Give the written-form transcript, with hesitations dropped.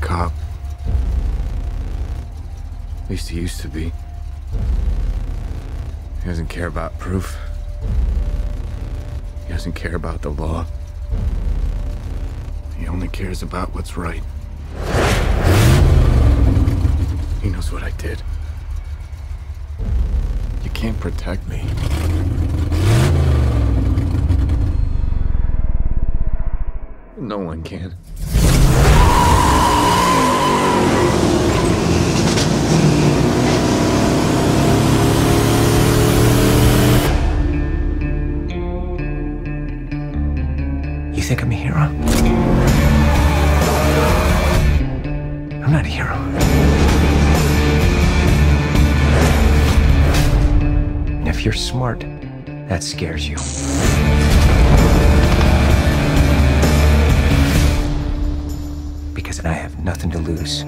cop. At least he used to be. He doesn't care about proof. He doesn't care about the law. He only cares about what's right. He knows what I did. You can't protect me. No one can. You think I'm a hero? I'm not a hero. And if you're smart, that scares you. Because I have nothing to lose.